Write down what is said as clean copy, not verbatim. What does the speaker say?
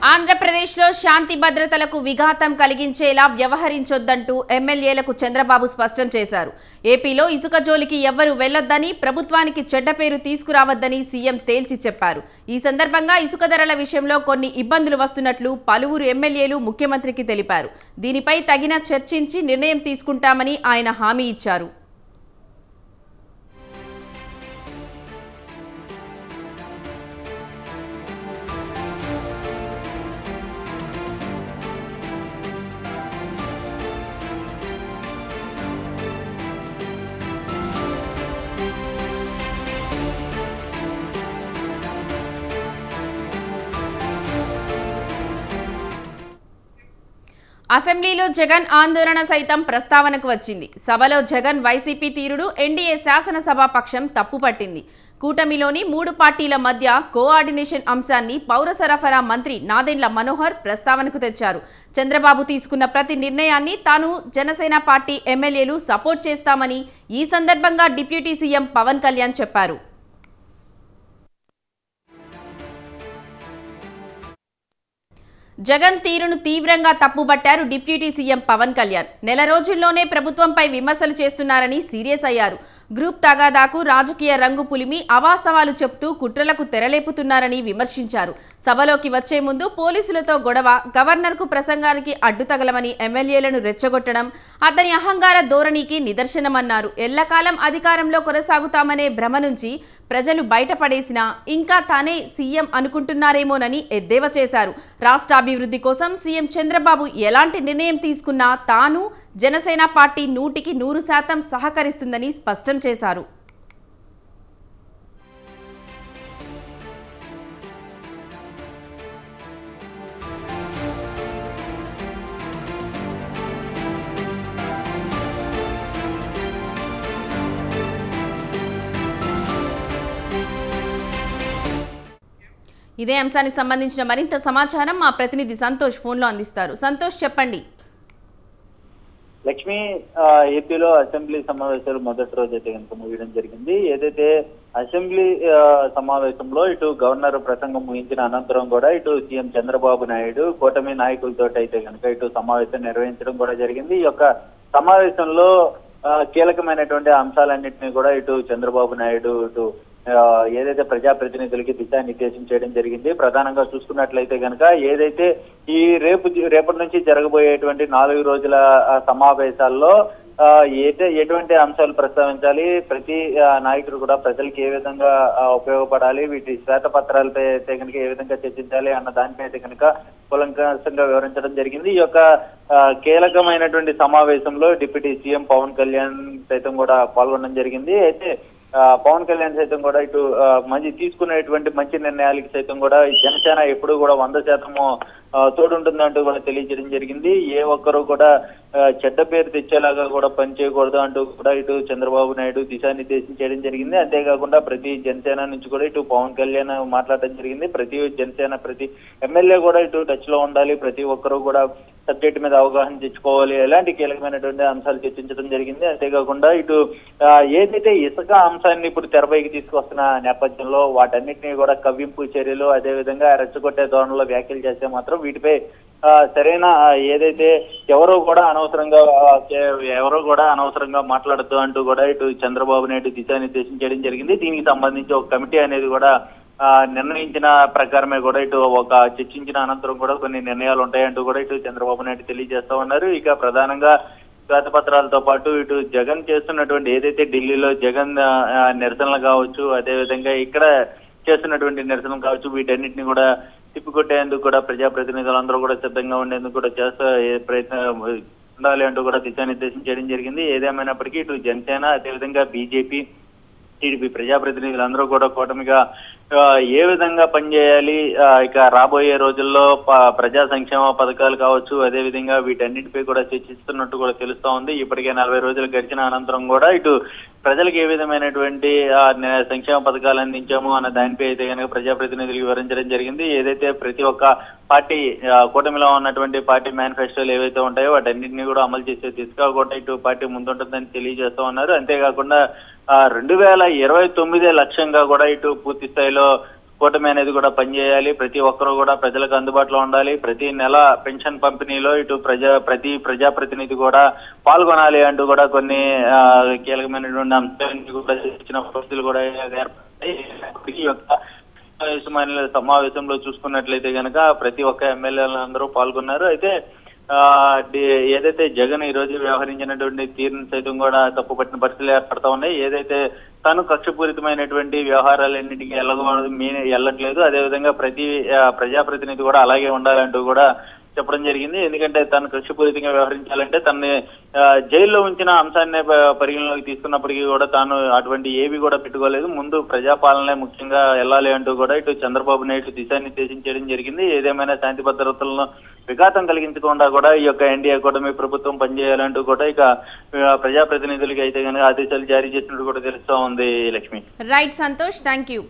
ఆంధ్రప్రదేశ్లో శాంతి భద్రతలకు విఘాతం కలిగించేలా వ్యవహరించొద్దంటూ ఎమ్మెల్యేలకు చంద్రబాబు స్పష్టం చేశారు. ఏపీలో ఇసుక జోలికి ఎవ్వరూ వెళ్లొద్దని, ప్రభుత్వానికి చెడ్డ పేరు తీసుకురావద్దని సీఎం తేల్చి చెప్పారు. ఈ సందర్భంగా ఇసుక ధరల విషయంలో కొన్ని ఇబ్బందులు వస్తున్నట్లు పలువురు ఎమ్మెల్యేలు ముఖ్యమంత్రికి తెలిపారు. దీనిపై తగిన చర్చించి నిర్ణయం తీసుకుంటామని ఆయన హామీ ఇచ్చారు. అసెంబ్లీలో జగన్ ఆందోళన సైతం ప్రస్తావనకు వచ్చింది. సభలో జగన్ వైసీపీ తీరుడు ఎన్డీఏ శాసనసభ పక్షం తప్పుపట్టింది. కూటమిలోని 3 పార్టీల మధ్య కోఆర్డినేషన్ అంశాన్ని పౌర సరఫరా మంత్రి నాదెండ్ల మనోహర్ ప్రస్తావనకు తెచ్చారు. చంద్రబాబు తీసుకున్న ప్రతి నిర్ణయాన్ని తాను జనసేన పార్టీ ఎమ్మెల్యేలు సపోర్ట్ చేస్తామని ఈ సందర్భంగా డిప్యూటీ సీఎం పవన్ కళ్యాణ్ చెప్పారు. జగన్ తీరును తీవ్రంగా తప్పుబట్టారు డిప్యూటీ సీఎం పవన్ కళ్యాణ్. నెల రోజుల్లోనే ప్రభుత్వంపై విమర్శలు చేస్తున్నారని సీరియస్ అయ్యారు. గ్రూప్ తగాదాకు రాజకీయ రంగు పులిమి అవాస్తవాలు చెప్తూ కుట్రలకు తెరలేపుతున్నారని విమర్శించారు. సభలోకి వచ్చే ముందు పోలీసులతో గొడవ, గవర్నర్కు ప్రసంగానికి అడ్డుతగలమని ఎమ్మెల్యేలను రెచ్చగొట్టడం అతని అహంకార ధోరణికి నిదర్శనమన్నారు. ఎల్లకాలం అధికారంలో కొనసాగుతామనే భ్రమ నుంచి ప్రజలు బయటపడేసినా ఇంకా తానే సీఎం అనుకుంటున్నారేమోనని ఎద్దేవా చేశారు. రాష్ట్ర అభివృద్ధి కోసం సీఎం చంద్రబాబు ఎలాంటి నిర్ణయం తీసుకున్నా తాను జనసేన పార్టీ 100% సహకరిస్తుందని స్పష్టం చేశారు. ఇదే అంశానికి సంబంధించిన మరింత సమాచారం మా ప్రతినిధి సంతోష్ ఫోన్లో అందిస్తారు. సంతోష్, చెప్పండి. లక్ష్మి, ఏపీలో అసెంబ్లీ సమావేశాలు మొదటి రోజు అయితే కనుక ముగియడం జరిగింది. ఏదైతే అసెంబ్లీ సమావేశంలో ఇటు గవర్నర్ ప్రసంగం ముగించిన అనంతరం కూడా ఇటు సీఎం చంద్రబాబు నాయుడు కూటమి నాయకులతో అయితే కనుక ఇటు సమావేశం నిర్వహించడం కూడా జరిగింది. ఈ యొక్క సమావేశంలో కీలకమైనటువంటి అంశాలన్నింటినీ కూడా ఇటు చంద్రబాబు నాయుడు ఇటు ఏదైతే ప్రజాప్రతినిధులకి దిశానిర్దేశం చేయడం జరిగింది. ప్రధానంగా చూసుకున్నట్లయితే కనుక ఏదైతే ఈ రేపటి నుంచి జరగబోయేటువంటి 4 రోజుల సమావేశాల్లో ఎటువంటి అంశాలు ప్రస్తావించాలి, ప్రతి నాయకుడు కూడా ప్రజలకు ఏ విధంగా ఉపయోగపడాలి, వీటి శ్వేతపత్రాలపై అయితే కనుక ఏ విధంగా చర్చించాలి అన్న దానిపై అయితే కనుక కూలంకషంగా వివరించడం జరిగింది. ఈ యొక్క కీలకమైనటువంటి సమావేశంలో డిప్యూటీ సీఎం పవన్ కళ్యాణ్ సైతం కూడా పాల్గొనడం జరిగింది. అయితే పవన్ కళ్యాణ్ సైతం కూడా ఇటు తీసుకునేటువంటి మంచి నిర్ణయాలకి సైతం కూడా జనసేన ఎప్పుడు కూడా 100% తోడుంటుందంటూ కూడా తెలియజేయడం జరిగింది. ఏ ఒక్కరూ కూడా చెడ్డ పేరు తెచ్చేలాగా కూడా పనిచేయకూడదు అంటూ కూడా ఇటు చంద్రబాబు నాయుడు దిశానిర్దేశం చేయడం జరిగింది. అంతేకాకుండా ప్రతి జనసేన నుంచి కూడా ఇటు పవన్ కళ్యాణ్ మాట్లాడడం జరిగింది. ప్రతి జనసేన ప్రతి ఎమ్మెల్యే కూడా ఇటు టచ్ లో ఉండాలి, ప్రతి ఒక్కరూ కూడా సబ్జెక్ట్ మీద అవగాహన తెచ్చుకోవాలి, ఎలాంటి కీలకమైనటువంటి అంశాలు చర్చించడం జరిగింది. అంతేకాకుండా ఇటు ఏదైతే ఇసుక అంశాన్ని ఇప్పుడు తెరపైకి తీసుకొస్తున్న నేపథ్యంలో వాటన్నిటినీ కూడా కవ్వింపు చర్యలు, అదేవిధంగా రెచ్చగొట్టే ధోరణిలో వ్యాఖ్యలు చేస్తే మాత్రం వీటిపై సరైన ఏదైతే ఎవరో కూడా అనవసరంగా మాట్లాడద్దు అంటూ కూడా ఇటు చంద్రబాబు నాయుడు దిశానిర్దేశం చేయడం జరిగింది. దీనికి సంబంధించి ఒక కమిటీ అనేది కూడా నిర్ణయించిన ప్రకారమే కూడా ఇటు ఒక చర్చించిన అనంతరం కూడా కొన్ని నిర్ణయాలు ఉంటాయంటూ కూడా ఇటు చంద్రబాబు నాయుడు తెలియజేస్తా ఉన్నారు. ఇక ప్రధానంగా శ్వేతపత్రాలతో పాటు ఇటు జగన్ చేస్తున్నటువంటి ఏదైతే ఢిల్లీలో జగన్ నిరసనలు కావచ్చు, అదేవిధంగా ఇక్కడ చేస్తున్నటువంటి నిరసనలు కావచ్చు, వీటన్నిటిని కూడా తిప్పికొట్టేందుకు కూడా ప్రజాప్రతినిధులందరూ కూడా సిద్ధంగా ఉండేందుకు కూడా ప్రయత్నం ఉండాలి అంటూ కూడా దిశానిర్దేశం చేయడం జరిగింది. ఏదేమైనప్పటికీ ఇటు జనసేన, అదేవిధంగా బీజేపీ, టీడీపీ ప్రజాప్రతినిధులందరూ కూడా కూటమిగా ఏ విధంగా పనిచేయాలి, ఇక రాబోయే రోజుల్లో ప్రజా సంక్షేమ పథకాలు కావచ్చు, అదేవిధంగా వీటన్నిటిపై కూడా చర్చిస్తున్నట్టు కూడా తెలుస్తా ఉంది. ఇప్పటికే 40 రోజులు గడిచిన అనంతరం కూడా ఇటు ప్రజలకు ఏ విధమైనటువంటి సంక్షేమ పథకాలు అందించాము అన్న దానిపై అయితే కనుక ప్రజాప్రతినిధులు వివరించడం జరిగింది. ఏదైతే ప్రతి ఒక్క పార్టీ కూటమిలో ఉన్నటువంటి పార్టీ మేనిఫెస్టోలు ఏవైతే ఉంటాయో వాటన్నింటినీ కూడా అమలు చేసే దిశగా కూడా ఇటు పార్టీ ముందుంటుందని తెలియజేస్తూ ఉన్నారు. అంతేకాకుండా 2029 లక్ష్యంగా కూడా ఇటు పూర్తి స్థాయిలో కూటమి అనేది కూడా పనిచేయాలి, ప్రతి ఒక్కరూ కూడా ప్రజలకు అందుబాటులో ఉండాలి, ప్రతి నెల పెన్షన్ పంపిణీలో ఇటు ప్రతి ప్రజాప్రతినిధి కూడా పాల్గొనాలి అంటూ కూడా కొన్ని కీలకమైనటువంటి అంశాలను కూడా ఇచ్చిన పరిస్థితులు కూడా ఏర్పడతాయి. ఈ యొక్క సమావేశంలో చూసుకున్నట్లయితే కనుక ప్రతి ఒక్క ఎమ్మెల్యేలందరూ పాల్గొన్నారు. అయితే ఏదైతే జగన్ ఈ రోజు వ్యవహరించినటువంటి తీరును సైతం కూడా తప్పుపట్టిన పరిస్థితులు ఏర్పడతా ఉన్నాయి. ఏదైతే తాను కక్షపూరితమైనటువంటి వ్యవహారాలన్నింటికి వెళ్ళట్లేదు, అదేవిధంగా ప్రతి ప్రజాప్రతినిధి కూడా అలాగే ఉండాలంటూ కూడా చెప్పడం జరిగింది. ఎందుకంటే తను కక్షపూరితంగా వ్యవహరించాలంటే తనని జైల్లో ఉంచిన అంశాన్ని పరిగణలోకి తీసుకున్నప్పటికీ కూడా తాను అటువంటి ఏవి కూడా పెట్టుకోలేదు, ముందు ప్రజాపాలనే ముఖ్యంగా వెళ్ళాలి అంటూ కూడా ఇటు చంద్రబాబు నాయుడు దిశానిర్దేశం చేయడం జరిగింది. ఏదేమైనా శాంతి భద్రతలను విఘాతం కలిగించకుండా కూడా ఈ యొక్క ఎన్డీఏ కూటమి ప్రభుత్వం పనిచేయాలంటూ కూడా ఇక ప్రజాప్రతినిధులకి అయితే కనుక ఆదేశాలు జారీ చేసినట్టు కూడా తెలుస్తూ ఉంది. Lakshmi. Right Santosh, thank you.